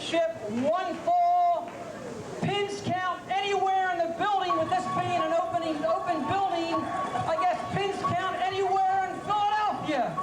championship, 1 fall. Pins count anywhere in the building, with this being an open building, I guess pins count anywhere in Philadelphia.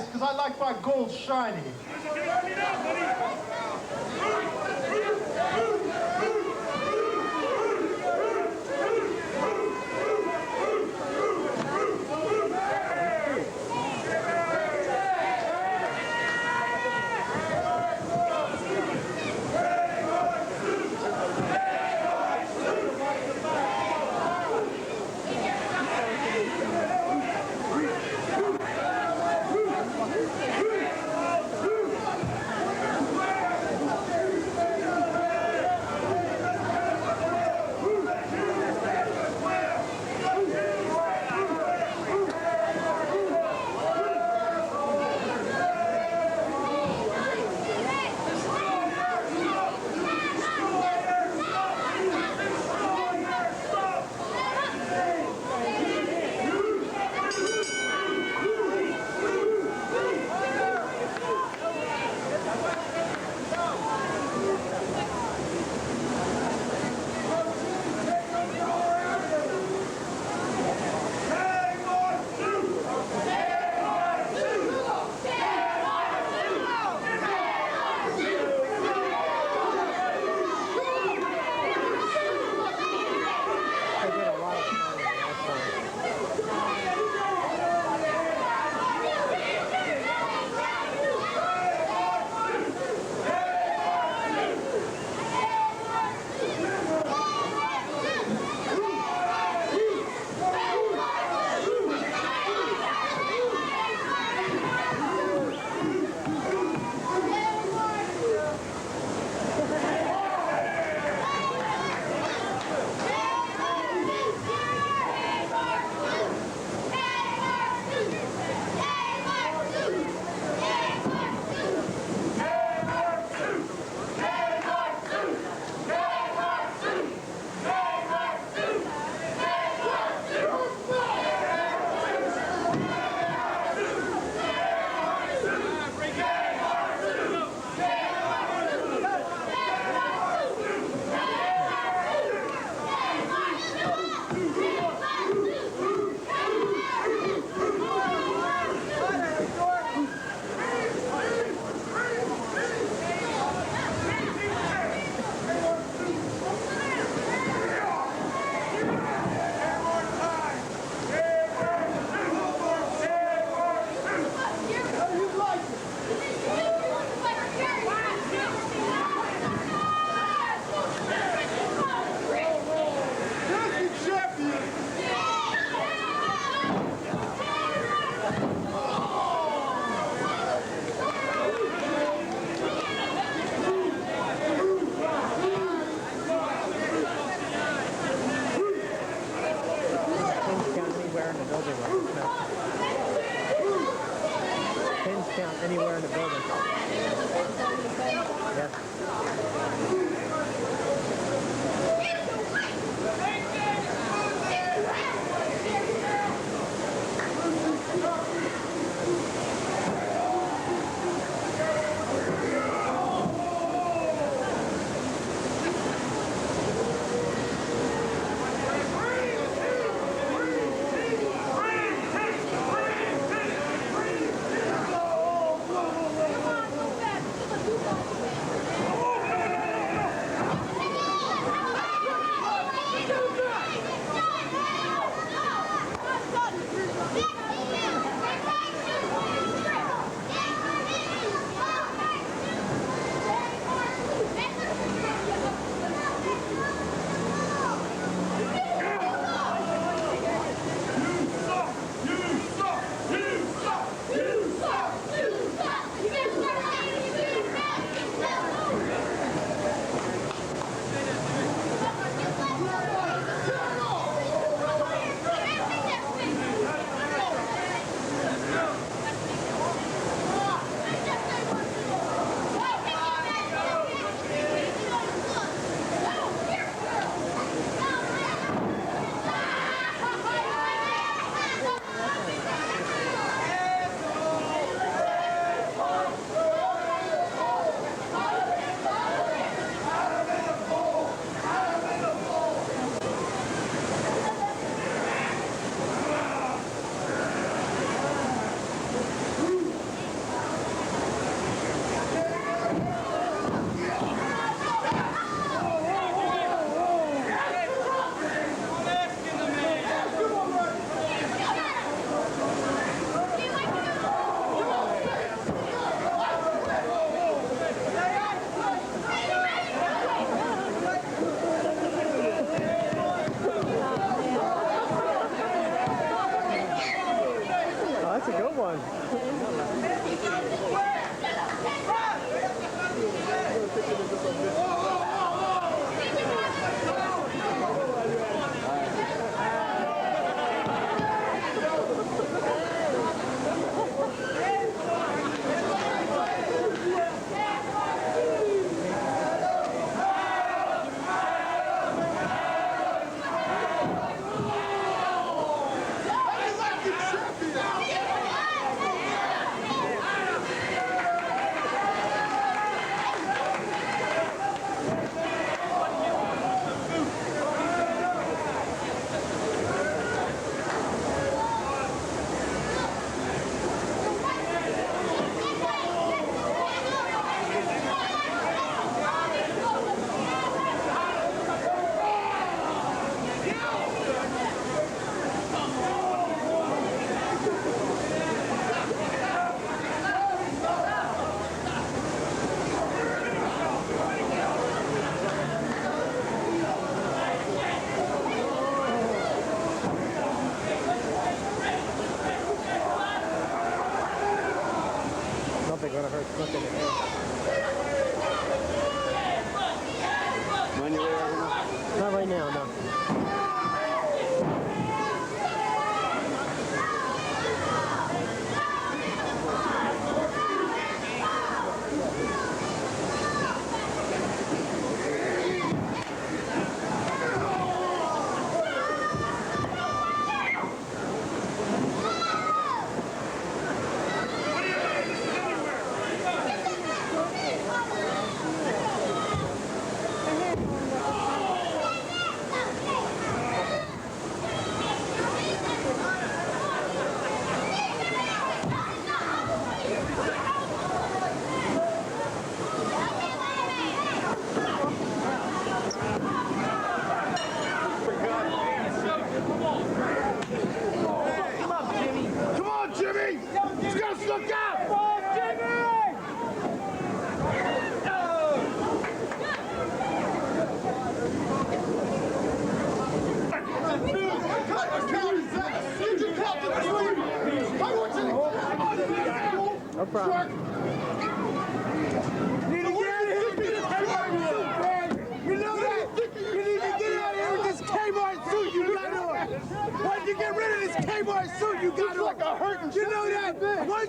Because I like my gold shiny.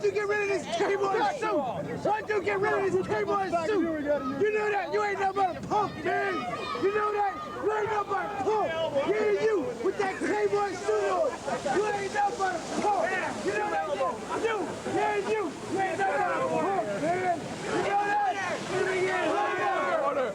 don't you get rid of this K-boy suit? Why don't you get rid of this K-boy suit? You know that? You ain't nothing but a punk, man. You know that? You ain't nothing but a punk. Yeah, you with that K-boy suit on. You ain't nothing but a punk. You know that? You. Yeah, you. You ain't nothing but a punk, man. You know that? Order.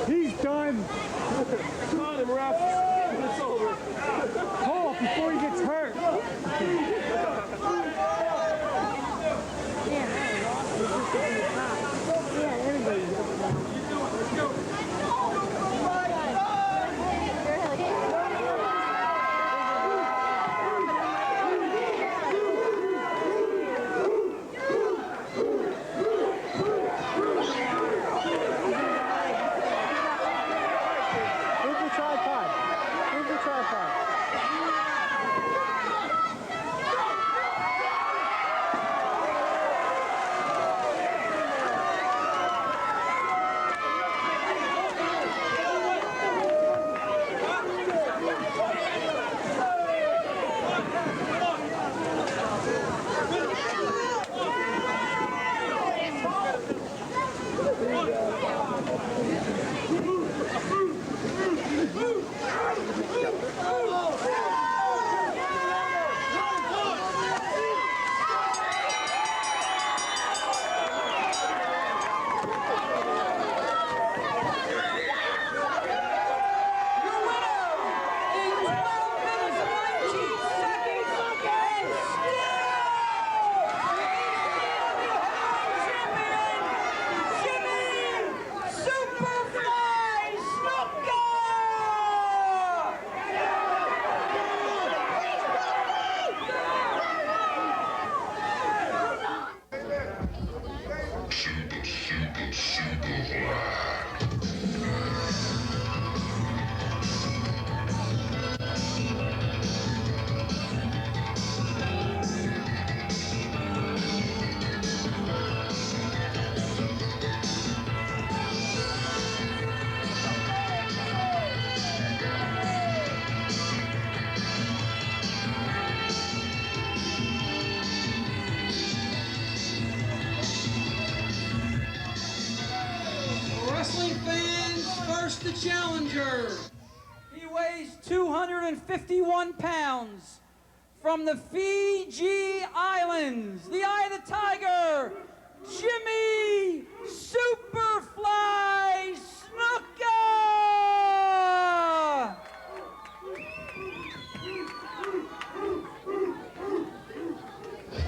He's done. Come on, him, ref. It's over. Call before he gets hurt. Wrestling fans, first the challenger. He weighs 251 pounds. From the Fiji Islands, the Eye of the Tiger, Jimmy SUPERFLY SNUKA!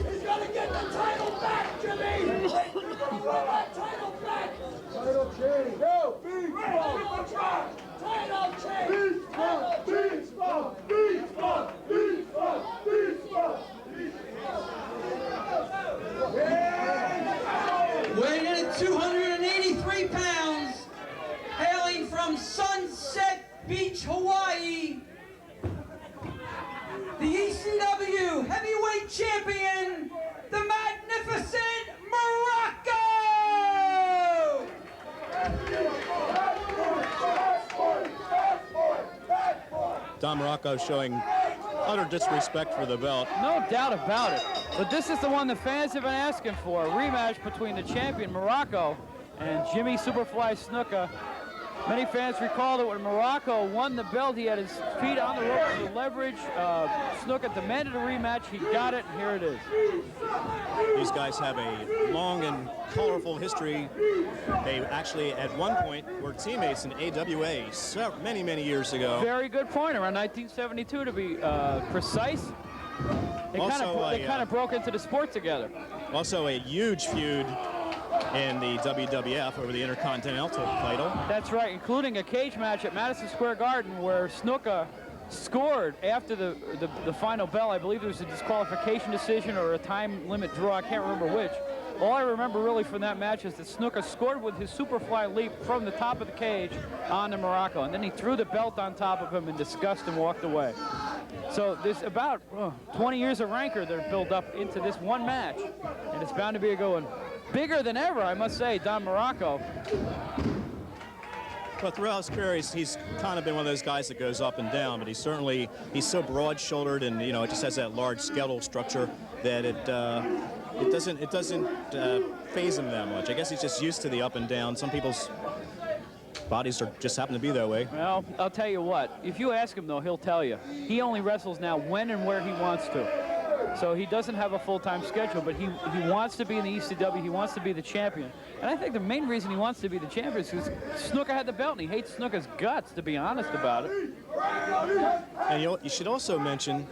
He's gonna get the title! Weighing in at 283 pounds, hailing from Sunset Beach, Hawaii, the ECW heavyweight champion, the magnificent Morocco! Don Morocco showing utter disrespect for the belt. No doubt about it. But this is the one the fans have been asking for, a rematch between the champion Morocco and Jimmy Superfly Snuka. Many fans recall that when Morocco won the belt, he had his feet on the ropes for leverage. Snuka demanded a rematch. He got it, and here it is. These guys have a long and colorful history. They actually, at one point, were teammates in AWA many, many years ago. Very good point, around 1972 to be precise. They kind of broke into the sport together. Also a huge feud in the WWF over the Intercontinental title. That's right, including a cage match at Madison Square Garden where Snuka scored after the final bell. I believe it was a disqualification decision or a time limit draw. I can't remember which. All I remember really from that match is that Snuka scored with his Superfly leap from the top of the cage onto Morocco, and then he threw the belt on top of him in disgust and walked away. So there's about 20 years of rancor that are built up into this one match, and it's bound to be a good one. Bigger than ever, I must say, Don Morocco. But throughout his career, he's kind of been one of those guys that goes up and down, but he's so broad-shouldered, and it just has that large skeletal structure that it doesn't phase him that much. I guess he's just used to the up and down. Some people's bodies just happen to be that way. Well, I'll tell you what, if you ask him though, he'll tell you. He only wrestles now when and where he wants to. So he doesn't have a full-time schedule, but he wants to be in the ECW. He wants to be the champion. And I think the main reason he wants to be the champion is because Snuka had the belt, and he hates Snuka's guts, to be honest about it. And you should also mention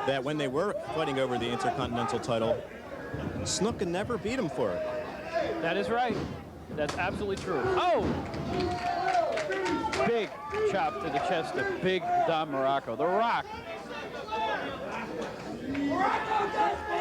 that when they were fighting over the Intercontinental title, Snuka never beat him for it. That is right. That's absolutely true. Oh! Big chop to the chest of Big Don Morocco, The Rock.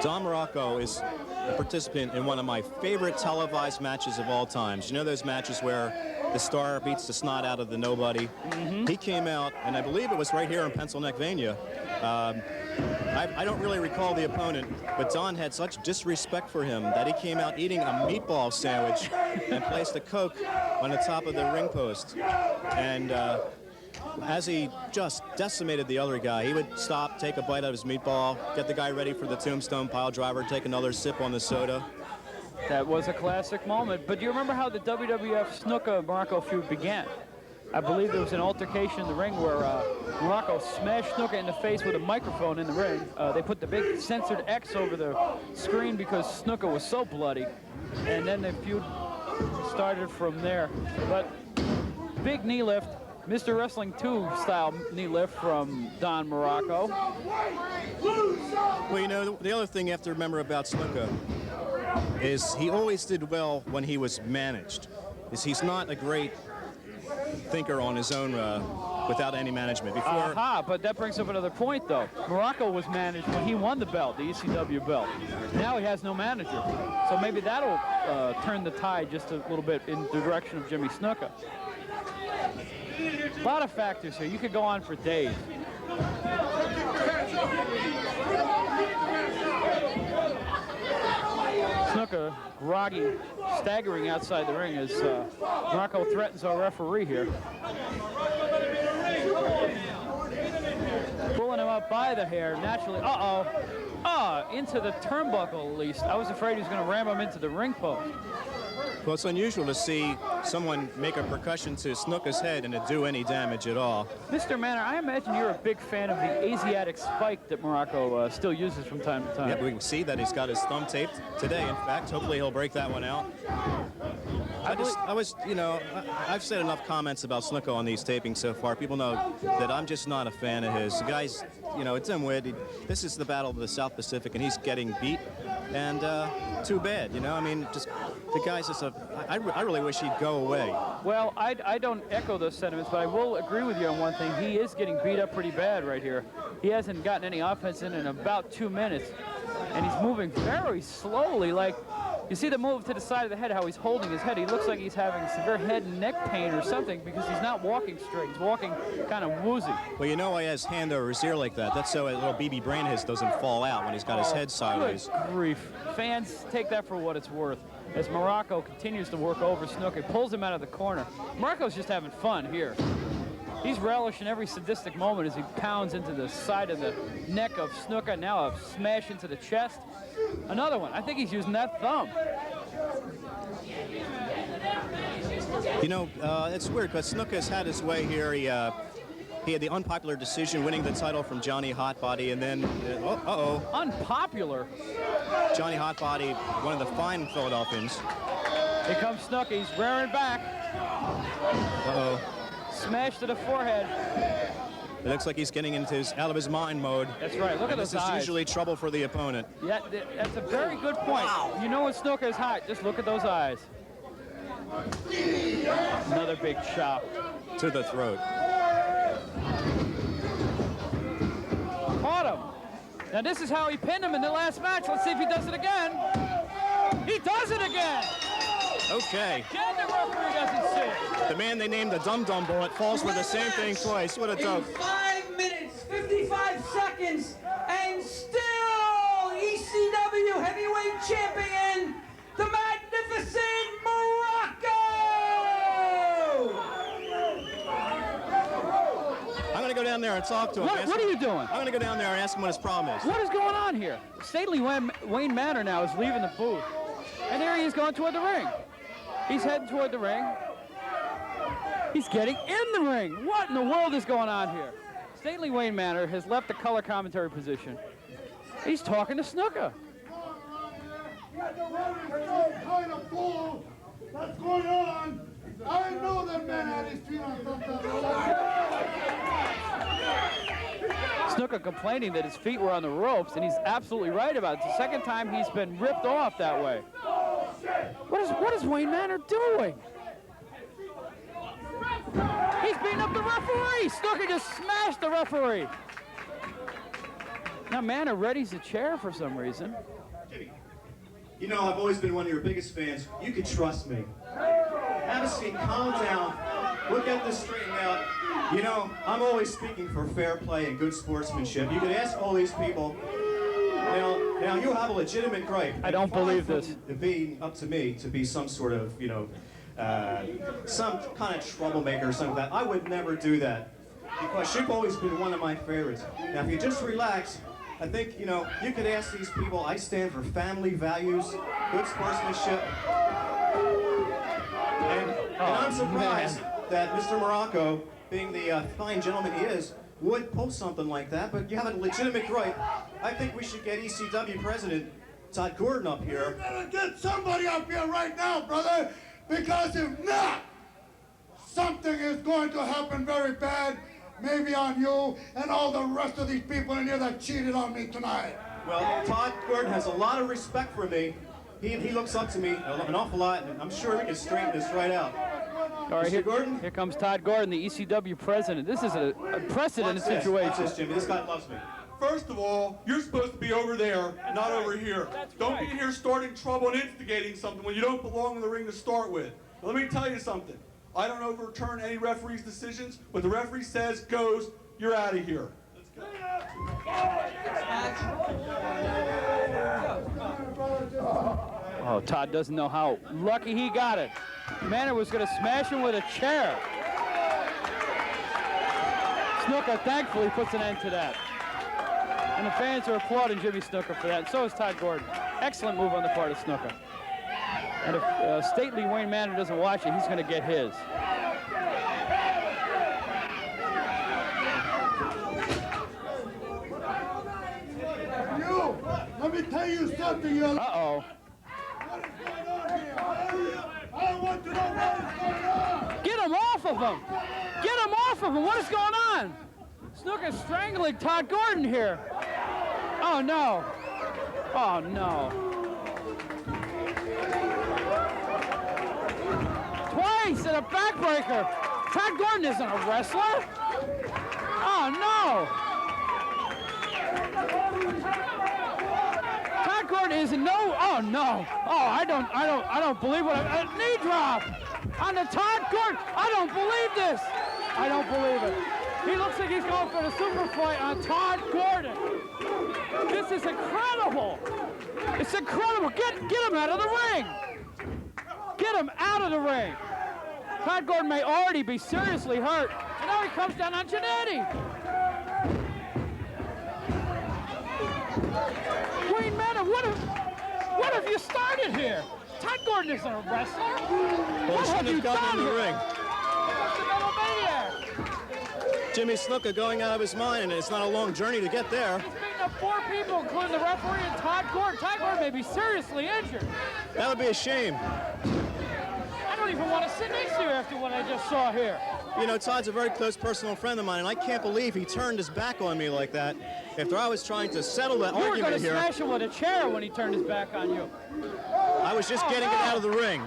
Don Morocco is a participant in one of my favorite televised matches of all times. You know those matches where the star beats the snot out of the nobody? Mm-hmm. He came out, and I believe it was right here in Pennsylvania. I don't really recall the opponent, but Don had such disrespect for him that he came out eating a meatball sandwich and placed a Coke on the top of the ring post. And as he just decimated the other guy, he would stop, take a bite out of his meatball, get the guy ready for the tombstone pile driver, take another sip on the soda. That was a classic moment. But do you remember how the WWF Snuka-Morocco feud began? I believe there was an altercation in the ring where Morocco smashed Snuka in the face with a microphone in the ring. They put the big censored X over the screen because Snuka was so bloody. And then the feud started from there. But big knee lift. Mr. Wrestling 2 style knee lift from Don Morocco. Well, the other thing you have to remember about Snuka is he always did well when he was managed. He's not a great thinker on his own without any management. But that brings up another point, though. Morocco was managed when he won the belt, the ECW belt. Now he has no manager. So maybe that'll turn the tide just a little bit in the direction of Jimmy Snuka. A lot of factors here. You could go on for days. Snuka, groggy, staggering outside the ring as Morocco threatens our referee here. Pulling him up by the hair, naturally. Into the turnbuckle at least. I was afraid he was going to ram him into the ring post. Well, it's unusual to see someone make a percussion to Snuka's head and to do any damage at all. Mr. Manor, I imagine you're a big fan of the Asiatic spike that Morocco still uses from time to time. Yeah, we can see that he's got his thumb taped today. In fact, hopefully he'll break that one out. I've said enough comments about Snuka on these tapings so far. People know that I'm just not a fan of his. The guy's, it's dimwit. This is the battle of the South Pacific, and he's getting beat. And too bad, The guy's just I really wish he'd go away. Well, I don't echo those sentiments, but I will agree with you on one thing. He is getting beat up pretty bad right here. He hasn't gotten any offense in about 2 minutes, and he's moving very slowly. Like, you see the move to the side of the head, how he's holding his head. He looks like he's having severe head and neck pain or something because he's not walking straight. He's walking kind of woozy. Well, you know why he has hand over his ear like that? That's so a little BB brain of his doesn't fall out when he's got his head sideways. Good grief. Fans, take that for what it's worth. As Morocco continues to work over SNUKA, pulls him out of the corner. Morocco's just having fun here. He's relishing every sadistic moment as he pounds into the side of the neck of SNUKA. Now a smash into the chest. Another one. I think he's using that thumb. You know, it's weird because SNUKA's had his way here. He had the unpopular decision winning the title from Johnny Hotbody, and then, Unpopular? Johnny Hotbody, one of the fine Philadelphians. Here comes SNUKA. He's rearing back. Smash to the forehead. It looks like he's getting into out of his mind mode. That's right. Look at those eyes. This is usually trouble for the opponent. Yeah, that's a very good point. Wow. You know when SNUKA is hot, just look at those eyes. Another big chop. To the throat. Caught him. Now this is how he pinned him in the last match. Let's see if he does it again. He does it again. Okay. Again, the referee doesn't see it. The man they named the Dum Dum Bullet falls for the same thing twice. What a dope. 5 minutes, 55 seconds, and still ECW heavyweight champion, the magnificent Morocco! I'm going to go down there and talk to him. What are you doing? I'm going to go down there and ask him what his problem is. What is going on here? Stately Wayne Manor now is leaving the booth. And there he is going toward the ring. He's heading toward the ring. He's getting in the ring. What in the world is going on here? Stately Wayne Manor has left the color commentary position. He's talking to SNUKA. Kind of fool that's going on. I know that man had his feet on something. SNUKA complaining that his feet were on the ropes, and he's absolutely right about it. It's the second time he's been ripped off that way. What is Wayne Manor doing? He's beating up the referee. SNUKA just smashed the referee. Now Manor readies a chair for some reason. Jimmy, you know I've always been one of your biggest fans. You can trust me. Have a seat, calm down. We'll get this straightened out. You know, I'm always speaking for fair play and good sportsmanship. You can ask all these people. Now you have a legitimate gripe. I don't believe this. It being up to me to be some sort of, you know, some kind of troublemaker or something like that. I would never do that because you've always been one of my favorites. Now, if you just relax, I think, you know, you could ask these people. I stand for family values, good sportsmanship, and I'm surprised that Mr. Morocco, being the fine gentleman he is, would post something like that, but you have a legitimate gripe. I think we should get ECW President Todd Gordon up here. You better get somebody up here right now, brother, because if not, something is going to happen very bad, maybe on you and all the rest of these people in here that cheated on me tonight. Well, Todd Gordon has a lot of respect for me. He looks up to me an awful lot, and I'm sure we can straighten this right out. All right, Mr. Gordon? Here comes Todd Gordon, the ECW president. This is a unprecedented situation. Watch this, Jimmy. This guy loves me. First of all, you're supposed to be over there, not over here. Don't right. be here starting trouble and instigating something when you don't belong in the ring to start with. Now, let me tell you something. I don't overturn any referee's decisions. What the referee says goes. You're out of here. Let's go. Oh, Todd doesn't know how lucky he got it. Manor was going to smash him with a chair. SNUKA thankfully puts an end to that. And the fans are applauding Jimmy SNUKA for that, and so is Todd Gordon. Excellent move on the part of SNUKA. And if stately Wayne Manor doesn't watch it, he's going to get his. You, let me tell you something, you. Uh-oh. What is going on here? I want to know what is going on. Get him off of him! Get him off of him! What is going on? SNUKA's strangling Todd Gordon here. Oh, no. Oh, no. knees and a backbreaker. Todd Gordon isn't a wrestler. Oh no! Todd Gordon is no. Oh no! Oh, I don't believe what a knee drop on the Todd Gordon. I don't believe this. I don't believe it. He looks like he's going for the SUPERFLY on Todd Gordon. This is incredible. It's incredible. Get him out of the ring. Get him out of the ring. Todd Gordon may already be seriously hurt. And now he comes down on Jannetty. Wayne Manor, what have you started here? Todd Gordon isn't a wrestler. Well, What have you done in the here? ring. What's the metal maniac? Jimmy Snuka going out of his mind, and it's not a long journey to get there. He's beating up 4 people, including the referee and Todd Gordon. Todd Gordon may be seriously injured. That would be a shame. I don't even want to sit next to you after what I just saw here. You know, Todd's a very close personal friend of mine, and I can't believe he turned his back on me like that. After I was trying to settle that You were going argument to here, smash him with a chair when he turned his back on you. I was just getting it out of the ring.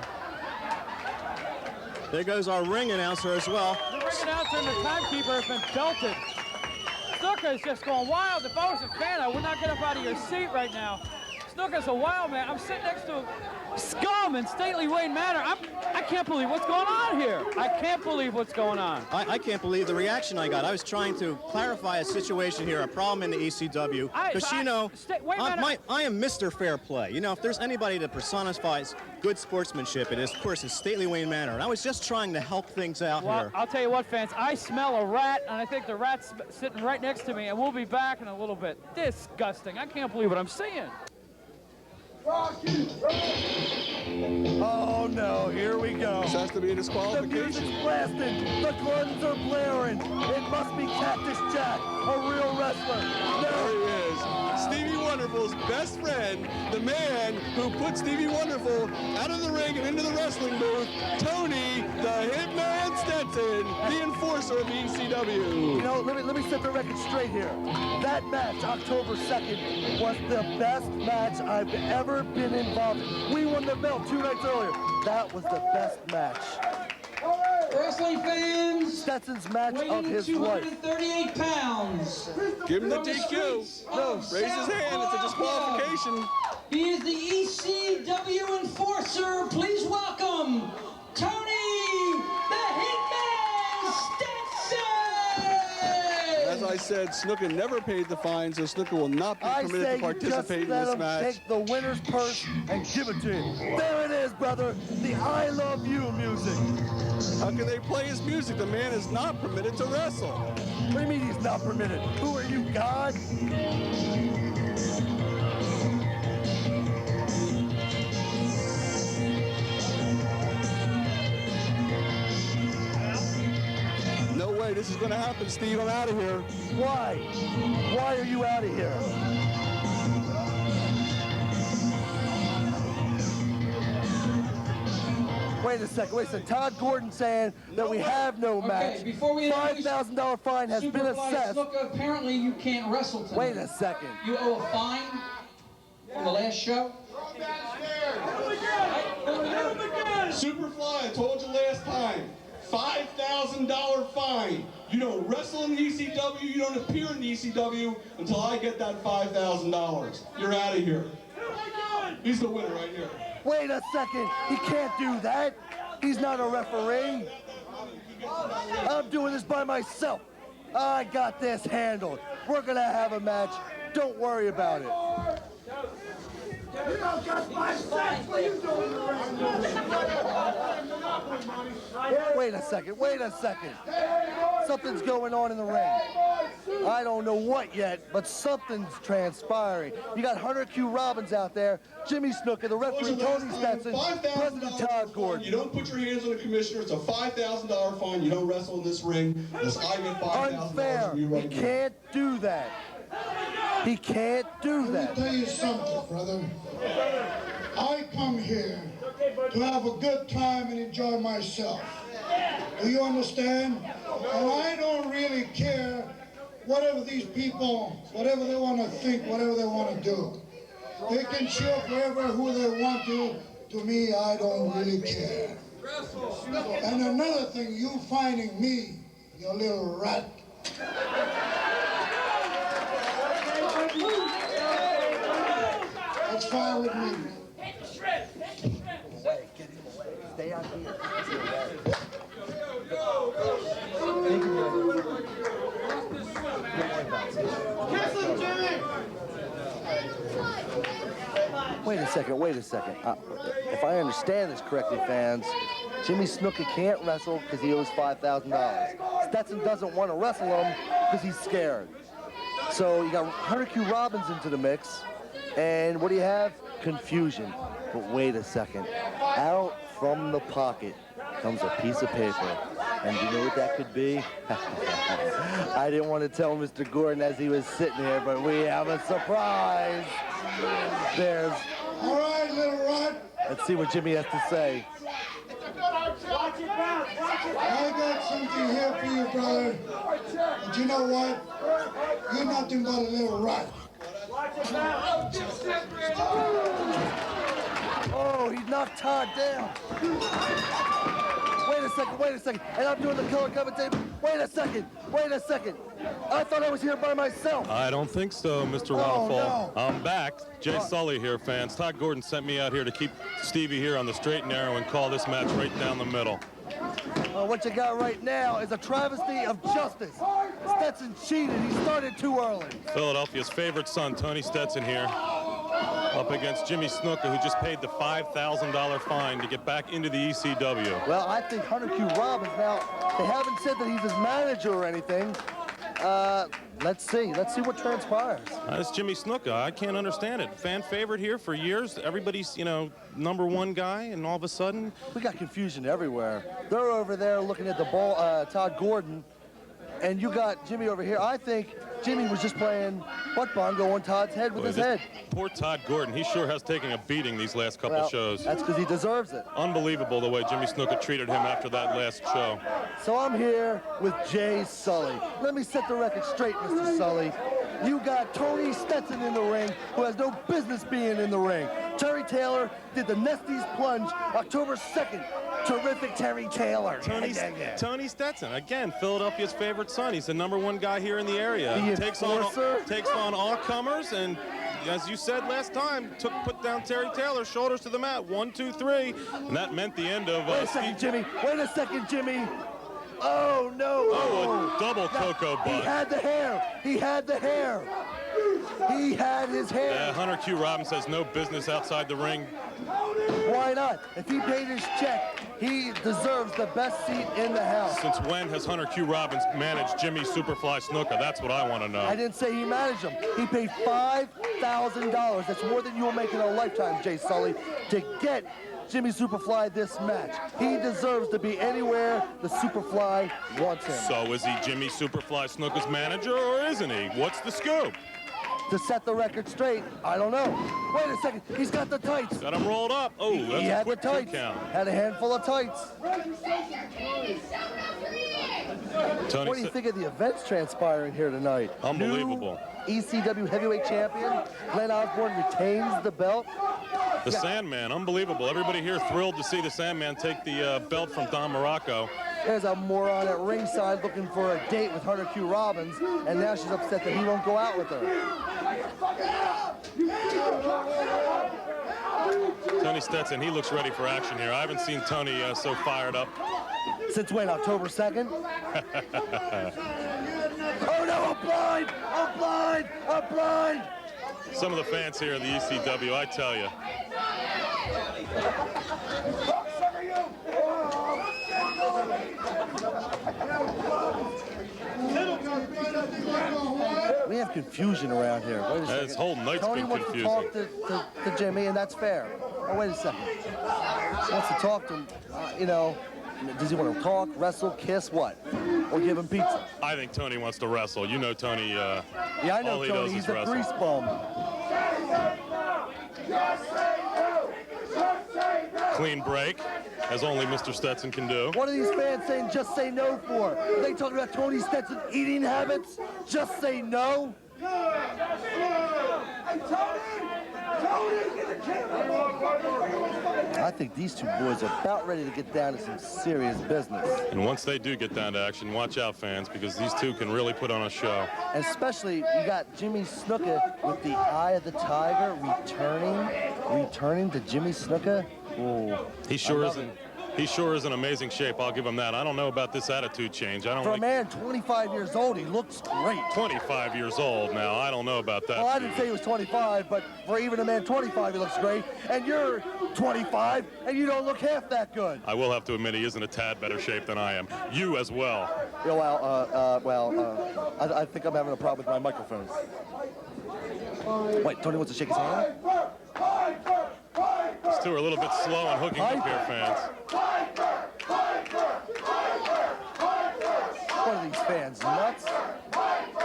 There goes our ring announcer as well. The ring announcer and the timekeeper have been belted. Snuka is just going wild. If I was a fan, I would not get up out of your seat right now. Snuka's a wild man. I'm sitting next to Scum and stately Wayne Manor. I can't believe what's going on here. I can't believe what's going on. I can't believe the reaction I got. I was trying to clarify a situation here, a problem in the ECW. Because, you know, I am Mr. Fair Play. You know, if there's anybody that personifies good sportsmanship, it is, of course, it's stately Wayne Manor. And I was just trying to help things out here. I'll tell you what, fans, I smell a rat, and I think the rat's sitting right next to me, and we'll be back in a little bit. Disgusting. I can't believe what I'm seeing. Oh no, here we go. This has to be a The disqualification. music's blasting, the guns are blaring. It must be Cactus Jack, a real wrestler. There he is. Stevie Wonderful's best friend, the man who put Stevie Wonderful out of the ring and into the wrestling booth, Tony, the Hitman Stetson, the enforcer of the ECW. You know, let me set the record straight here. That match, October 2nd, was the best match I've ever been involved in. We won the belt 2 nights earlier. That was the best match. Wrestling fans, Stetson's match of weighing his life. 238 pounds. Give him the From the DQ. streets of Raise his hand. It's a disqualification. He is the ECW enforcer. Please welcome Tony, the Hitman Stetson! As I said, Snuka never paid the fine, so Snuka will not be I permitted say to you participate just in let this him match. take the winner's purse and give it to him. There it is, brother. The I Love You music. How can they play his music? The man is not permitted to wrestle. What do you mean he's not permitted? Who are you, God? No way, this is going to happen, Steve. I'm out of here. Why? Why are you out of here? Wait a second. Todd Gordon saying that we have no match. Okay, before we $5,000 fine has been Superfly assessed. Snuka, apparently you can't wrestle tonight. Wait a second. You owe a fine from the last show? Superfly, I told you last time, $5,000 fine. You don't wrestle in the ECW, you don't appear in the ECW until I get that $5,000. You're out of here. He's the winner right here. Wait a second. He can't do that. He's not a referee. I'm doing this by myself. I got this handled. We're going to have a match. Don't worry about it. You don't got 5 cents. What are you doing? Wait a second. Something's going on in the ring. I don't know what yet, but something's transpiring. You got Hunter Q. Robbins out there, Jimmy Snuka, the referee Tony Stetson, President Todd Gordon. You don't put your hands on the commissioner. It's a $5,000 fine. You don't wrestle in this ring. Unless I get $5,000 Unfair. from you right He now. can't do that. He can't do Let that. me tell you something, brother. I come here to have a good time and enjoy myself. Do you understand? And I don't really care whatever these people, whatever they want to think, whatever they want to do. They can cheer forever who they want to. To me, I don't really care. And another thing, you finding me, you little rat. That's fine with me. Stay out here. Wait a second. If I understand this correctly, fans, Jimmy Snuka can't wrestle because he owes $5,000. Stetson doesn't want to wrestle him because he's scared. So you got Hunter Q. Robbins into the mix, and what do you have? Confusion. But wait a second. Out from the pocket comes a piece of paper. And do you know what that could be? I didn't want to tell Mr. Gordon as he was sitting here, but we have a surprise. There's... All right, little rat. Let's see what Jimmy has to say. I got something here for you, brother. But you know what? You're nothing but a little rat. Oh, he knocked Todd down. Wait a second. And I'm doing the color commentator. Wait a second. I thought I was here by myself. I don't think so, Mr. Waterfall. No. I'm back. Jay Sully here, fans. Todd Gordon sent me out here to keep Stevie here on the straight and narrow and call this match right down the middle. What you got right now is a travesty of justice. Stetson cheated. He started too early. Philadelphia's favorite son, Tony Stetson here, up against Jimmy Snuka, who just paid the $5,000 fine to get back into the ECW. Well, I think Hunter Q. Robbins, now, they haven't said that he's his manager or anything. Let's see what transpires. That's Jimmy Snuka. I can't understand it. Fan favorite here for years. Everybody's, #1 guy, and all of a sudden... We got confusion everywhere. They're over there looking at the ball, Todd Gordon, and you got Jimmy over here. I think Jimmy was just playing butt bongo on Todd's head with his head. Poor Todd Gordon. He sure has taken a beating these last couple shows. That's because he deserves it. Unbelievable the way Jimmy Snuka treated him after that last show. So I'm here with Jay Sully. Let me set the record straight, Mr. Sully. You got Tony Stetson in the ring, who has no business being in the ring. Terry Taylor did the Nesty's Plunge October 2nd. Terrific Terry Taylor. Tony Stetson, again, Philadelphia's favorite son. He's the #1 guy here in the area. Takes on all comers, and as you said last time, put down Terry Taylor, shoulders to the mat, 1, 2, 3, and that meant the end of. Wait a second, Jimmy. Oh no! Oh, a double cocoa butt. He had the hair. He had his hair. Yeah, Hunter Q. Robbins has no business outside the ring. Why not? If he paid his check, he deserves the best seat in the house. Since when has Hunter Q. Robbins managed Jimmy Superfly Snuka? That's what I want to know. I didn't say he managed him. He paid $5,000. That's more than you'll make in a lifetime, Jay Sully, to get Jimmy Superfly this match. He deserves to be anywhere the Superfly wants him. So is he Jimmy Superfly Snuka's manager, or isn't he? What's the scoop? To set the record straight, I don't know. Wait a second, he's got the tights. Got him rolled up. Oh, that's he had a quick the tights. count. Had a handful of tights. What do you think of the events transpiring here tonight? Unbelievable. New ECW heavyweight champion Glenn Osborne retains the belt. The Sandman, unbelievable. Everybody here thrilled to see the Sandman take the belt from Don Morocco. There's a moron at ringside looking for a date with Hunter Q. Robbins, and now she's upset that he won't go out with her. Tony Stetson, he looks ready for action here. I haven't seen Tony so fired up. Since when, October 2nd? Oh no, I'm blind! Some of the fans here in the ECW, I tell you. We have confusion around here. Wait a second. This whole night's Tony been wants confusing. to talk to Jimmy, and that's fair. Oh, wait a second. He wants to talk to him, does he want to talk, wrestle, kiss, what? Or give him pizza? I think Tony wants to wrestle. You know Tony, yeah, I know all he Tony. does He's is a wrestle. grease bum. Clean break, as only Mr. Stetson can do. What are these fans saying just say no for? Are they talking about Tony Stetson's eating habits? Just say no? I think these two boys are about ready to get down to some serious business. And once they do get down to action, watch out, fans, because these two can really put on a show. And especially, you got Jimmy Snuka with the Eye of the Tiger returning to Jimmy Snuka. Ooh, He sure is in amazing shape. I'll give him that. I don't know about this attitude change. I don't For like a man 25 years old, he looks great. 25 years old now. I don't know about that. Well, I didn't say he was 25, but for even a man 25, he looks great. And you're 25, and you don't look half that good. I will have to admit he is in a tad better shape than I am. You as well. Yeah, I think I'm having a problem with my microphone. Wait, Tony wants to shake his hand? These two are a little bit slow on hooking up here, fans. What are these fans, nuts?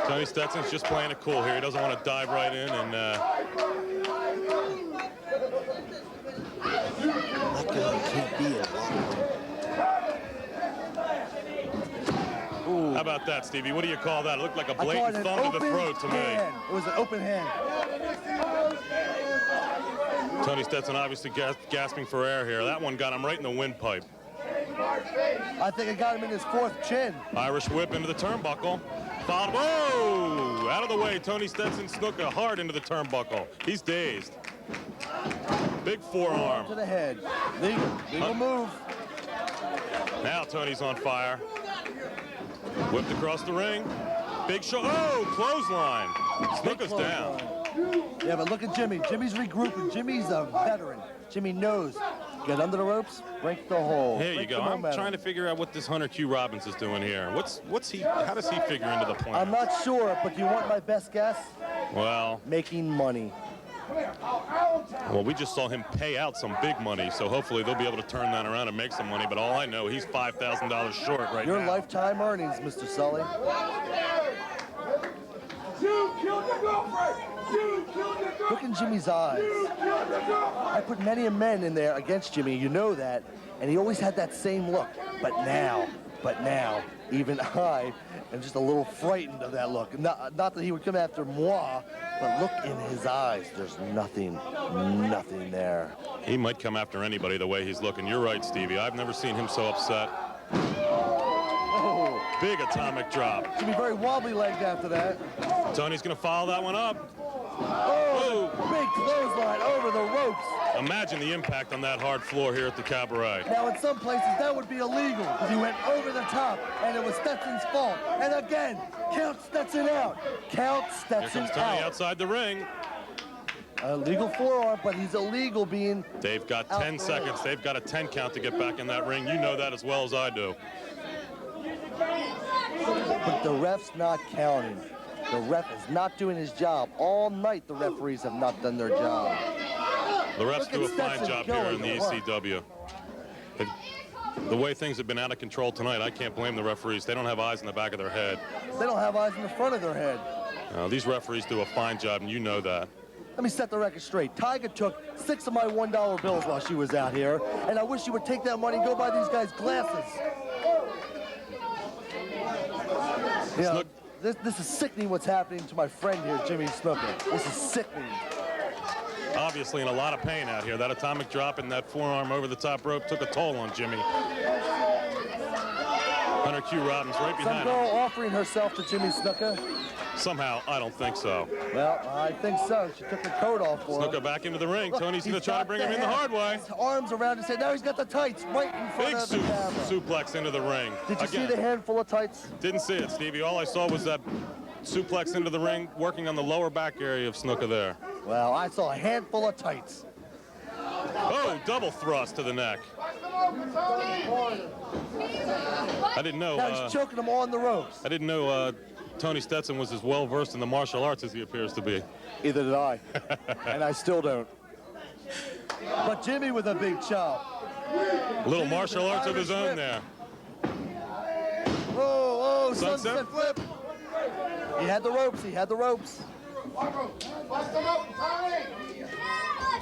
Tony Stetson's just playing it cool here. He doesn't want to dive right in and... That guy can't be a How about that, Stevie? What do you call that? It looked like a blatant thumb to the throat to me. It was an open hand. Tony Stetson obviously gasping for air here. That one got him right in the windpipe. I think it got him in his fourth chin. Irish whip into the turnbuckle. Followed. Whoa! Out of the way. Tony Stetson Snuka hard into the turnbuckle. He's dazed. Big forearm. To the head. Legal move. Now Tony's on fire. Whipped across the ring. Big shot. Oh, clothesline. Snuka's down. Yeah, but look at Jimmy. Jimmy's regrouping. Jimmy's a veteran. Jimmy knows. Get under the ropes, break the hole. Here you go. I'm trying to figure out what this Hunter Q. Robbins is doing here. What's he? How does he figure into the plan? I'm not sure, but do you want my best guess? Well, making money. Well, we just saw him pay out some big money, so hopefully they'll be able to turn that around and make some money. But all I know, he's $5,000 short right now. Your lifetime earnings, Mr. Sully. You killed your girlfriend! You killed your girlfriend! Look in Jimmy's eyes. I put many a men in there against Jimmy, you know that, and he always had that same look. But now, even I am just a little frightened of that look. Not that he would come after moi, but look in his eyes. There's nothing there. He might come after anybody the way he's looking. You're right, Stevie. I've never seen him so upset. Oh. Big atomic drop. Jimmy very wobbly-legged after that. Tony's going to follow that one up. Oh, big clothesline over the ropes. Imagine the impact on that hard floor here at the Cabaret. Now, in some places, that would be illegal because he went over the top, and it was Stetson's fault. And again, count Stetson out. Count Stetson out. Here comes Tony out. outside the ring. Illegal forearm, but he's illegal being They've got 10 seconds. They've got a 10 count to get back in that ring. You know that as well as I do. But the ref's not counting. The ref is not doing his job. All night, the referees have not done their job. The refs do a fine job here in the ECW. The way things have been out of control tonight, I can't blame the referees. They don't have eyes in the back of their head. They don't have eyes in the front of their head. These referees do a fine job, and you know that. Let me set the record straight. Tiger took 6 of my $1 bills while she was out here, and I wish she would take that money and go buy these guys glasses. You know, this is sickening what's happening to my friend here, Jimmy Snuka. This is sickening. Obviously in a lot of pain out here. That atomic drop and that forearm over the top rope took a toll on Jimmy. Hunter Q. Robbins right behind Some girl offering herself to Jimmy Snuka. Somehow, I don't think so. Well, I think so. She took the coat off for him. Snuka back into the ring. Look, Tony's going to try to bring him in the hard way. His arms around his head. Now he's got the tights right in front of the camera. Suplex into the ring. Did you see the handful of tights? Didn't see it, Stevie. All I saw was that suplex into the ring, working on the lower back area of Snuka there. Well, I saw a handful of tights. Oh, double thrust to the neck. I didn't know. Now he's choking him on the ropes. I didn't know Tony Stetson was as well versed in the martial arts as he appears to be. Either did I. And I still don't. But Jimmy with a big chop. A little martial arts of his own there. Oh, sunset flip. He had the ropes. He had the ropes.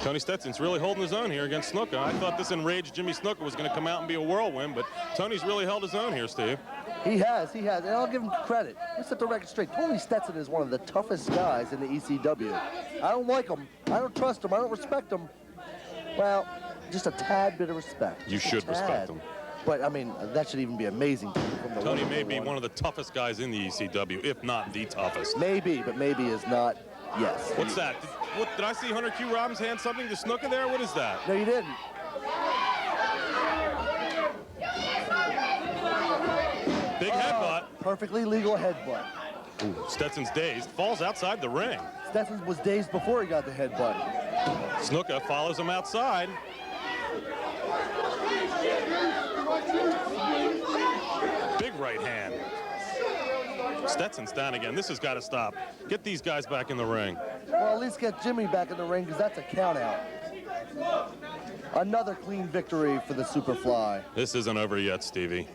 Tony Stetson's really holding his own here against Snuka. I thought this enraged Jimmy Snuka was going to come out and be a whirlwind, but Tony's really held his own here, Steve. He has, and I'll give him credit. Let's set the record straight. Tony Stetson is one of the toughest guys in the ECW. I don't like him. I don't trust him. I don't respect him. Well, just a tad bit of respect. You should respect him. But, I mean, that should even be amazing. From the Tony may be one of the toughest guys in the ECW, if not the toughest. Maybe, but maybe is not, yes. What's that? Did I see Hunter Q. Robbins hand something to SNUKA there? What is that? No, you didn't. Big headbutt. Perfectly legal headbutt. Ooh, Stetson's dazed. Falls outside the ring. Stetson was dazed before he got the headbutt. SNUKA follows him outside. Big right hand. Stetson's down again. This has got to stop. Get these guys back in the ring. Well, at least get Jimmy back in the ring, because that's a count out. Another clean victory for the Superfly. This isn't over yet, Stevie.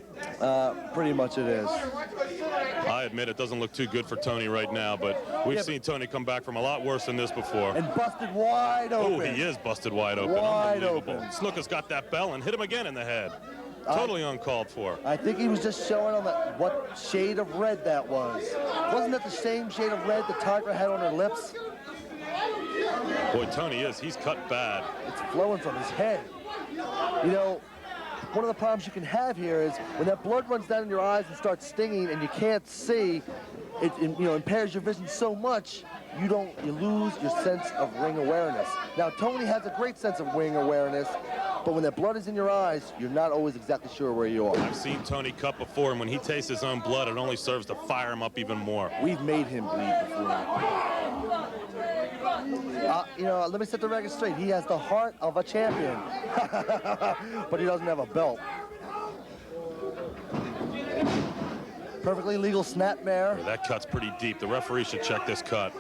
Pretty much it is. I admit it doesn't look too good for Tony right now, but we've seen Tony come back from a lot worse than this before. And busted wide open. Oh, he is busted wide open. Wide Unbelievable. open. SNUKA's got that bell and hit him again in the head. Totally uncalled for. I think he was just showing on what shade of red that was. Wasn't that the same shade of red the Tiger had on her lips? Boy, Tony he's cut bad. It's flowing from his head. You know, one of the problems you can have here is when that blood runs down in your eyes and starts stinging and you can't see, it impairs your vision so much, you lose your sense of ring awareness. Now, Tony has a great sense of ring awareness, but when that blood is in your eyes, you're not always exactly sure where you are. I've seen Tony cut before, and when he tastes his own blood, it only serves to fire him up even more. We've made him bleed before. Let me set the record straight. He has the heart of a champion, but he doesn't have a belt. Perfectly legal snapmare. That cut's pretty deep. The referee should check this cut.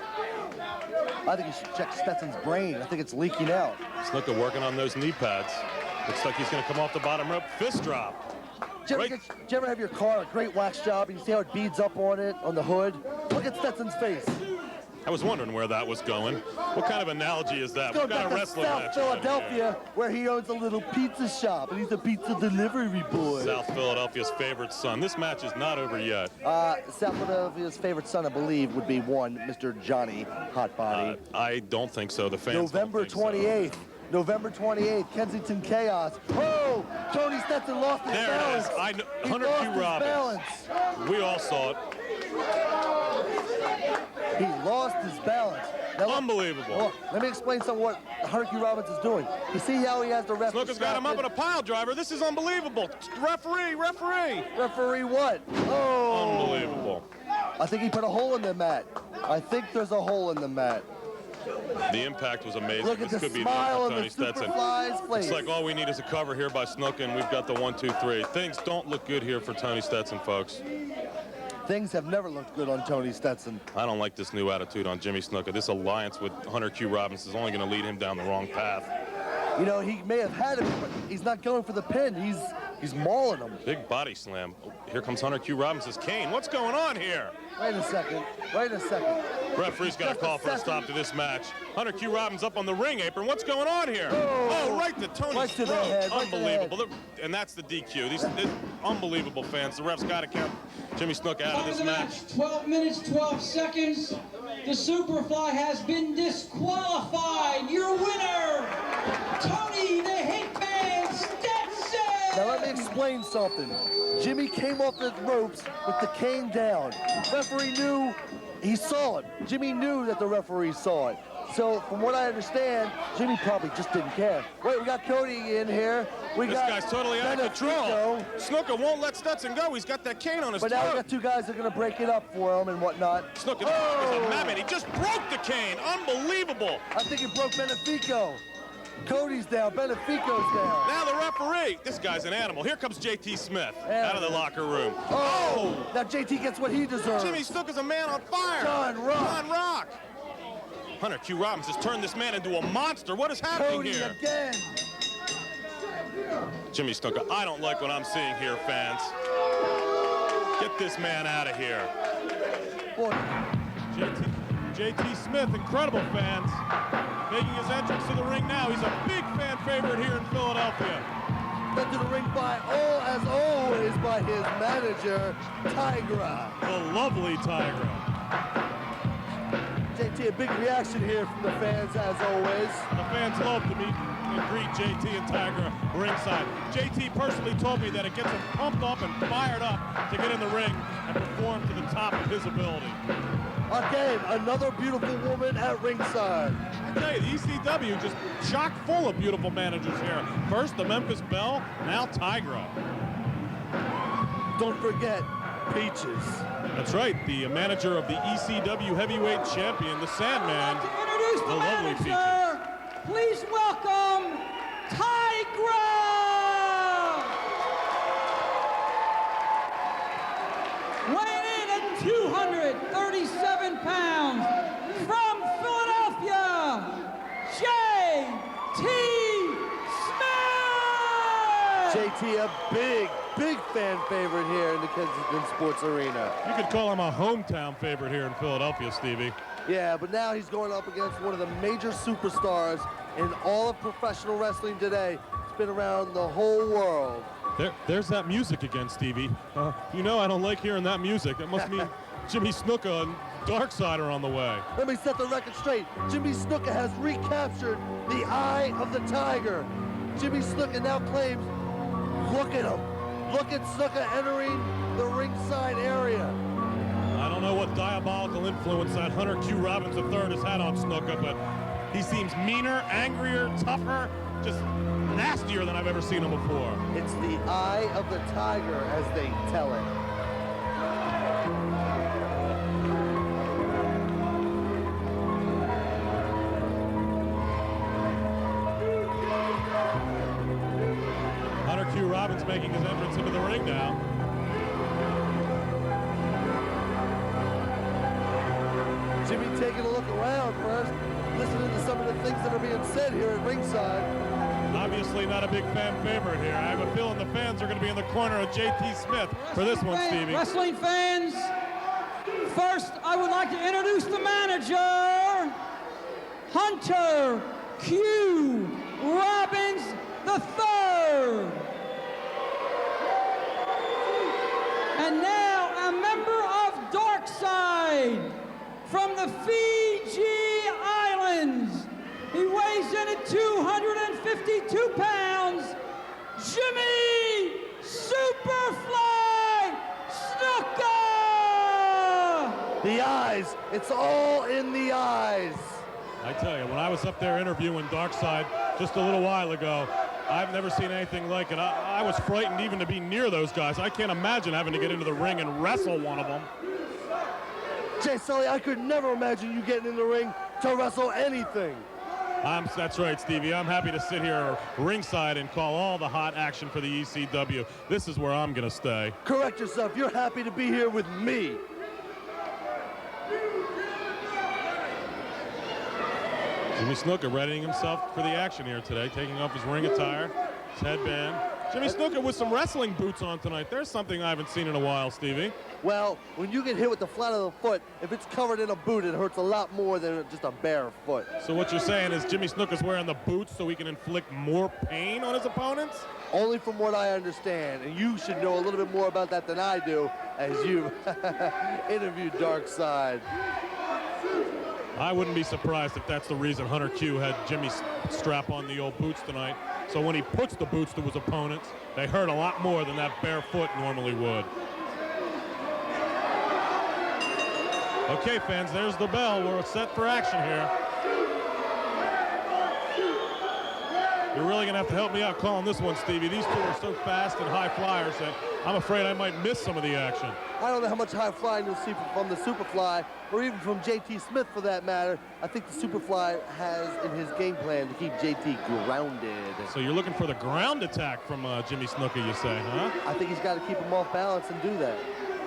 I think he should check Stetson's brain. I think it's leaking out. SNUKA working on those knee pads. Looks like he's going to come off the bottom rope. Fist drop. Did you ever have your car a great wax job and you see how it beads up on it, on the hood? Look at Stetson's face. I was wondering where that was going. What kind of analogy is that? What kind of wrestling match? South Philadelphia, where he owns a little pizza shop, and he's a pizza delivery boy. South Philadelphia's favorite son. This match is not over yet. South Philadelphia's favorite son, I believe, would be one Mr. Johnny Hotbody. I don't think so. The fans November 28th. So. November 28th, Kensington Chaos. Oh, Tony Stetson lost his balance. There it is. Hunter Q. Robbins. We all saw it. He lost his balance. Now, unbelievable. Let me explain some of what Hunter Q. Robbins is doing. You see how he has the referee? SNUKA's got him up in a pile driver. This is unbelievable. Referee. Referee what? Oh. Unbelievable. I think he put a hole in the mat. I think there's a hole in the mat. The impact was amazing. Look at this the could be smile the Tony Stetson. It's like all we need is a cover here by SNUKA, and we've got the 1, 2, 3. Things don't look good here for Tony Stetson, folks. Things have never looked good on Tony Stetson. I don't like this new attitude on Jimmy SNUKA. This alliance with Hunter Q. Robbins is only going to lead him down the wrong path. You know, he may have had it, but he's not going for the pin. He's mauling him. Big body slam. Oh, here comes Hunter Q. Robbins' cane. What's going on here? Wait a second. Referee's got to call for a stop to this match. Hunter Q. Robbins up on the ring apron. What's going on here? Oh, right to Tony's throat. Unbelievable. And that's the DQ. These unbelievable fans. The ref's got to count Jimmy SNUKA out of this match. 12 minutes, 12 seconds. The Superfly has been disqualified. Your winner, Tony the Hitman Stetson. Now let me explain something. Jimmy came off the ropes with the cane down. Referee knew, he saw it. Jimmy knew that the referee saw it. So from what I understand, Jimmy probably just didn't care. Wait, we got Cody in here. This guy's totally out of control. SNUKA won't let Stetson go. He's got that cane on his throat. But now we got two guys that are going to break it up for him and whatnot. SNUKA is a mammoth. He just broke the cane. Unbelievable. I think he broke Benefico. Cody's down, Benefico's down. Now the referee. This guy's an animal. Here comes JT Smith out of the locker room. Oh! Now JT gets what he deserves. Jimmy SNUKA's a man on fire. John Rock. Hunter Q. Robbins has turned this man into a monster. What is happening Cody here? Again. Jimmy SNUKA, I don't like what I'm seeing here, fans. Get this man out of here. Boy. JT Smith, incredible fans. Making his entrance to the ring now. He's a big fan favorite here in Philadelphia. led to the ring as always, by his manager, Tigra. The lovely Tigra. JT, a big reaction here from the fans, as always. The fans love to meet and greet JT and Tigra ringside. JT personally told me that it gets him pumped up and fired up to get in the ring and perform to the top of his ability. Again, another beautiful woman at ringside. I tell you, the ECW just chock full of beautiful managers here. First the Memphis Belle, now Tigra. Don't forget, Peaches. That's right, the manager of the ECW heavyweight champion, the Sandman, I'd like to introduce the lovely manager. Please welcome Tigra! Weighing in at 237 pounds, from Philadelphia, J.T. Smith! JT, a big fan favorite here in the Kensington Sports Arena. You could call him a hometown favorite here in Philadelphia, Stevie. Yeah, but now he's going up against one of the major superstars in all of professional wrestling today. It's been around the whole world. There's that music again, Stevie. You know I don't like hearing that music. That must mean Jimmy Snuka and Darkside are on the way. Let me set the record straight. Jimmy Snuka has recaptured the Eye of the Tiger. Jimmy Snuka now claims, look at him. Look at Snuka entering the ringside area. I don't know what diabolical influence that Hunter Q. Robbins III has had on Snuka, but he seems meaner, angrier, tougher, just nastier than I've ever seen him before. It's the Eye of the Tiger, as they tell it. Hunter Q. Robbins making his entrance into the ring now. Jimmy taking a look around first, listening to some of the things that are being said here at ringside. Obviously not a big fan favorite here. I have a feeling the fans are going to be in the corner of JT Smith for this one, Stevie. Wrestling fans, first I would like to introduce the manager, Hunter Q. Robbins III. And now a member of Darkside from the Fiji Islands. He weighs in at 252 pounds, Jimmy Superfly Snuka! The eyes, it's all in the eyes. I tell you, when I was up there interviewing Darkside just a little while ago, I've never seen anything like it. I was frightened even to be near those guys. I can't imagine having to get into the ring and wrestle one of them. Jay Sully, I could never imagine you getting in the ring to wrestle anything. That's right, Stevie. I'm happy to sit here ringside and call all the hot action for the ECW. This is where I'm going to stay. Correct yourself. You're happy to be here with me. Jimmy Snuka readying himself for the action here today, taking off his ring attire, his headband. Jimmy Snuka with some wrestling boots on tonight. There's something I haven't seen in a while, Stevie. Well, when you get hit with the flat of the foot, if it's covered in a boot, it hurts a lot more than just a bare foot. So what you're saying is Jimmy Snuka's wearing the boots so he can inflict more pain on his opponents? Only from what I understand, and you should know a little bit more about that than I do, as you interviewed Darkside. I wouldn't be surprised if that's the reason Hunter Q had Jimmy strap on the old boots tonight. So when he puts the boots to his opponents, they hurt a lot more than that bare foot normally would. Okay, fans, there's the bell. We're set for action here. You're really going to have to help me out calling this one, Stevie. These two are so fast and high flyers that I'm afraid I might miss some of the action. I don't know how much high flying you'll see from the Superfly, or even from JT Smith for that matter. I think the Superfly has in his game plan to keep JT grounded. So you're looking for the ground attack from Jimmy Snuka, you say, huh? I think he's got to keep him off balance and do that.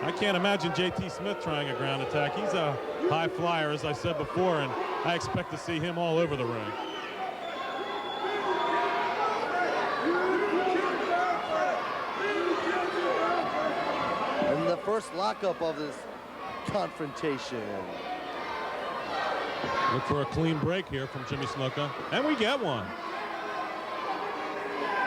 I can't imagine JT Smith trying a ground attack. He's a high flyer, as I said before, and I expect to see him all over the ring. And the first lockup of this confrontation. Look for a clean break here from Jimmy Snuka, and we get one.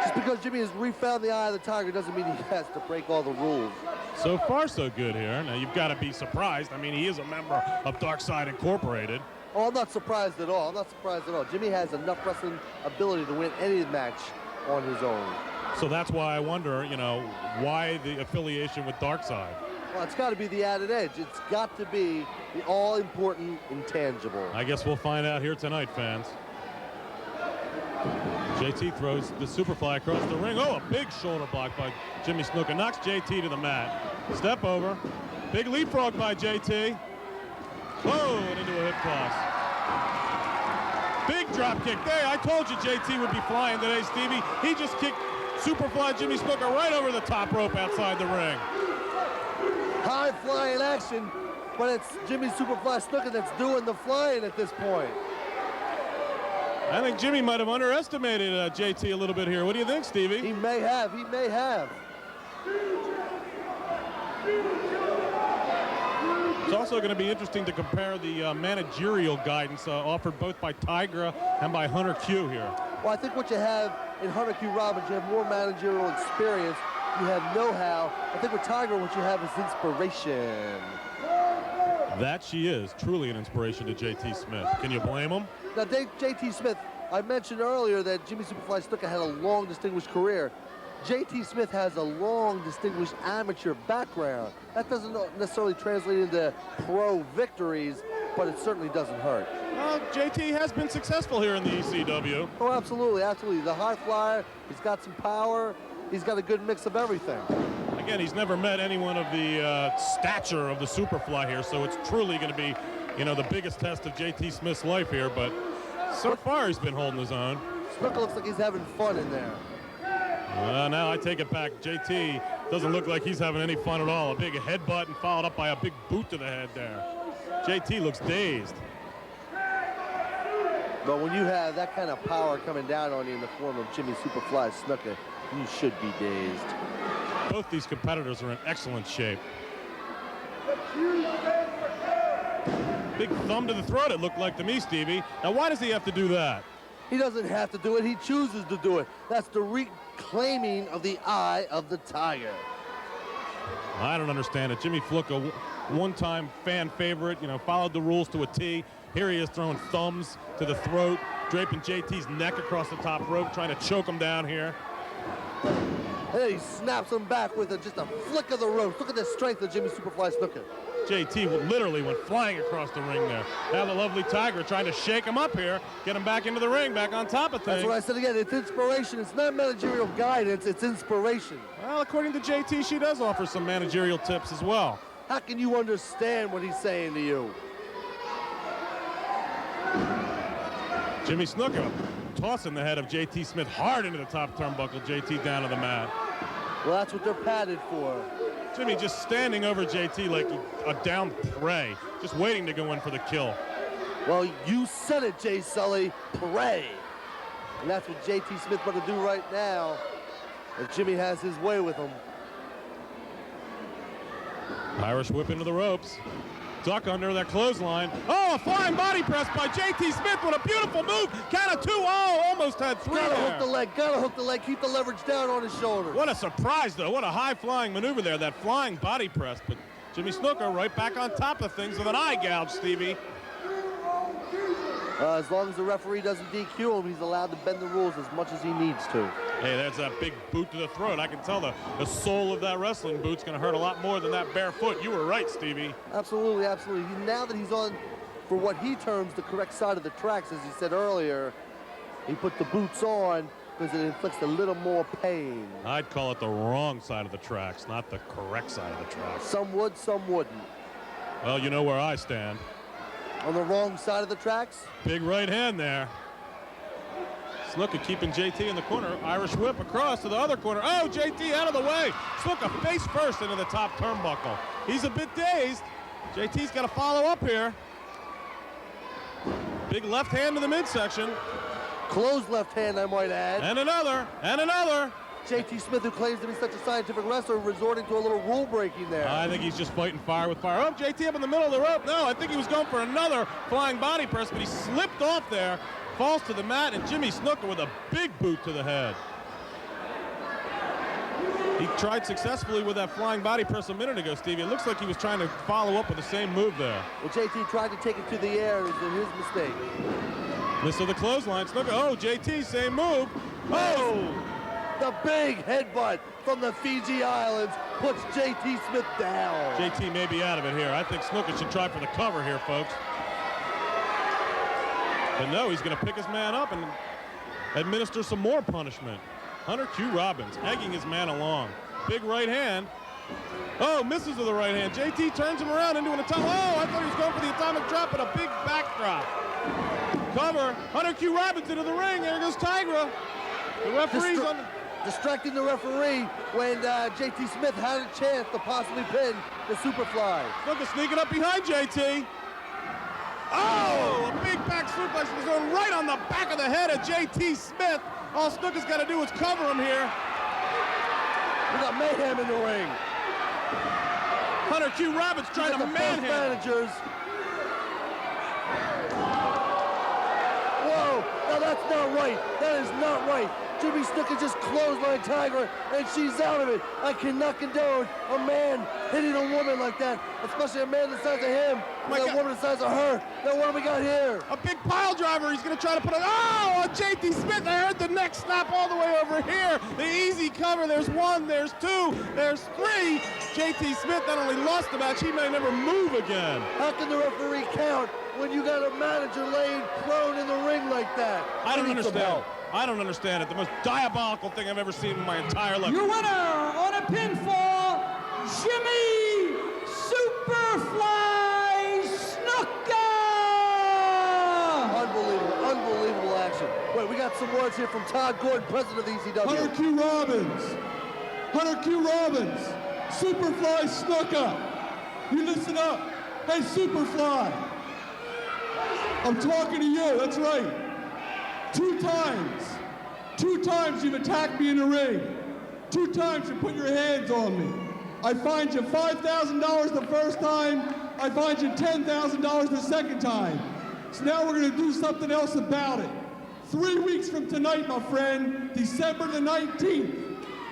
Just Just because Jimmy has refound the eye of the tiger doesn't mean he has to break all the rules. So far, so good here. Now, you've got to be surprised. I mean, he is a member of Dark Side Incorporated. Oh, I'm not surprised at all. I'm not surprised at all. Jimmy has enough wrestling ability to win any match on his own. So that's why I wonder, you know, why the affiliation with Dark Side? Well, it's got to be the added edge. It's got to be the all-important intangible. I guess we'll find out here tonight, fans. JT throws the Superfly across the ring. Oh, a big shoulder block by Jimmy Snuka. Knocks JT to the mat. Step over. Big leapfrog by JT. Oh, and into a hip toss. Big drop kick. There, I told you JT would be flying today, Stevie. He just kicked Superfly Jimmy Snuka right over the top rope outside the ring. High flying action, but it's Jimmy Superfly Snuka that's doing the flying at this point. I think Jimmy might have underestimated JT a little bit here. What do you think, Stevie? He may have. He may have. It's also going to be interesting to compare the managerial guidance offered both by Tigra and by Hunter Q here. Well, I think what you have in Hunter Q. Robbins, you have more managerial experience. You have know-how. I think with Tiger, what you have is inspiration. That she is. Truly an inspiration to JT Smith. Can you blame him? Now, JT Smith, I mentioned earlier that Jimmy Superfly Snuka had a long, distinguished career. JT Smith has a long, distinguished amateur background. That doesn't necessarily translate into pro victories, but it certainly doesn't hurt. Well, JT has been successful here in the ECW. Oh, absolutely, absolutely. The high flyer, he's got some power. He's got a good mix of everything. Again, he's never met anyone of the stature of the Superfly here, so it's truly going to be, you know, the biggest test of JT Smith's life here, but so far he's been holding his own. Snuka looks like he's having fun in there. Now I take it back. JT doesn't look like he's having any fun at all. A big headbutt and followed up by a big boot to the head there. JT looks dazed. But when you have that kind of power coming down on you in the form of Jimmy Superfly Snuka, you should be dazed. Both these competitors are in excellent shape. Big thumb to the throat, it looked like to me, Stevie. Now, why does he have to do that? He doesn't have to do it. He chooses to do it. That's the reclaiming of the eye of the tiger. I don't understand it. Jimmy Snuka, one-time fan favorite, you know, followed the rules to a T. Here he is throwing thumbs to the throat, draping JT's neck across the top rope, trying to choke him down here. And he snaps him back with just a flick of the rope. Look at the strength of Jimmy Superfly Snuka. JT literally went flying across the ring there. Now the lovely Tiger trying to shake him up here, get him back into the ring, back on top of things. That's what I said again. It's inspiration. It's not managerial guidance. It's inspiration. Well, according to JT, she does offer some managerial tips as well. How can you understand what he's saying to you? Jimmy Snuka tossing the head of JT Smith hard into the top turnbuckle. JT down to the mat. Well, that's what they're padded for. Jimmy just standing over JT like a downed prey, just waiting to go in for the kill. Well, you said it, Jay Sully, prey. And that's what JT Smith going to do right now, if Jimmy has his way with him. Irish whip into the ropes. Duck under that clothesline. Oh, a flying body press by JT Smith with a beautiful move. Count of 2. Oh, almost had 3 Gotta there. hook the leg, gotta hook the leg. Keep the leverage down on his shoulder. What a surprise, though. What a high-flying maneuver there, that flying body press. But Jimmy Snuka right back on top of things with an eye gouge, Stevie. As long as the referee doesn't DQ him, he's allowed to bend the rules as much as he needs to. Hey, that's that big boot to the throat. I can tell the sole of that wrestling boot's going to hurt a lot more than that bare foot. You were right, Stevie. Absolutely, absolutely. Now that he's on, for what he terms the correct side of the tracks, as he said earlier, he put the boots on because it inflicts a little more pain. I'd call it the wrong side of the tracks, not the correct side of the tracks. Some would, some wouldn't. Well, you know where I stand. On the wrong side of the tracks? Big right hand there. Snuka keeping JT in the corner. Irish whip across to the other corner. Oh, JT out of the way. Snuka face first into the top turnbuckle. He's a bit dazed. JT's got to follow up here. Big left hand to the midsection. Closed left hand, I might add. And another, and another. JT Smith, who claims to be such a scientific wrestler, resorting to a little rule breaking there. I think he's just fighting fire with fire. Oh, JT up in the middle of the rope. No, I think he was going for another flying body press, but he slipped off there, falls to the mat, and Jimmy Snuka with a big boot to the head. tried successfully with that flying body press a minute ago, Stevie. It looks like he was trying to follow up with the same move there. Well, JT tried to take it to the air. It was his mistake. Miss of the clothesline. Oh, JT, same move. Oh! The big headbutt from the Fiji Islands puts JT Smith down. JT may be out of it here. I think SNUKA should try for the cover here, folks. But no, he's going to pick his man up and administer some more punishment. Hunter Q. Robbins egging his man along. Big right hand. Oh, misses with the right hand. JT turns him around into an atomic. Oh, I thought he was going for the atomic drop, but a big backdrop. Cover. Hunter Q. Robbins into the ring. There goes Tigra. The referee's distracting the referee when JT Smith had a chance to possibly pin the Superfly. SNUKA sneaking up behind JT. Oh, a big back suplex was going right on the back of the head of JT Smith. All SNUKA's got to do is cover him here. We got mayhem in the ring. Hunter Q. Robbins trying to manhandle managers. Whoa, now that's not right. That is not right. Jimmy SNUKA just clotheslined Tigra, and she's out of it. I cannot condone a man hitting a woman like that, especially a man the size of him, a woman the size of her. Now what do we got here? A big pile driver. He's going to try to put it. Oh, on JT Smith. I heard the neck snap all the way over here. The easy cover. There's one. There's two. There's three. JT Smith not only lost the match, he may never move again. How can the referee count when you got a manager laying prone in the ring like that? I don't understand. I don't understand it. The most diabolical thing I've ever seen in my entire life. Your winner on a pinfall, Jimmy Superfly Snuka! Unbelievable, unbelievable action. Wait, we got some words here from Todd Gordon, president of the ECW. Hunter Q. Robbins. Hunter Q. Robbins. Superfly Snuka. You listen up. Hey, Superfly. I'm talking to you. That's right. Two times you've attacked me in the ring. 2 times you put your hands on me. I fined you $5,000 the first time. I fined you $10,000 the second time. So now we're gonna do something else about it. 3 weeks from tonight, my friend, December the 19th,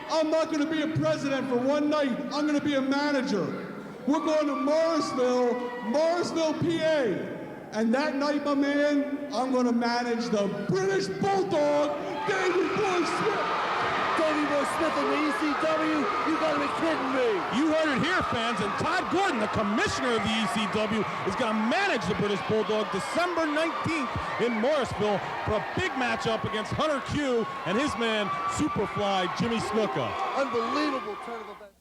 I'm not gonna be a president for one night. I'm gonna be a manager. We're going to Morrisville, PA. And that night, my man, I'm going to manage the British Bulldog, Davey Boy Smith. Davey Boy Smith in the ECW? You got to be kidding me. You heard it here, fans. And Todd Gordon, the commissioner of the ECW, is going to manage the British Bulldog December 19th in Morrisville for a big matchup against Hunter Q and his man, Superfly Jimmy SNUKA. Unbelievable turn of events.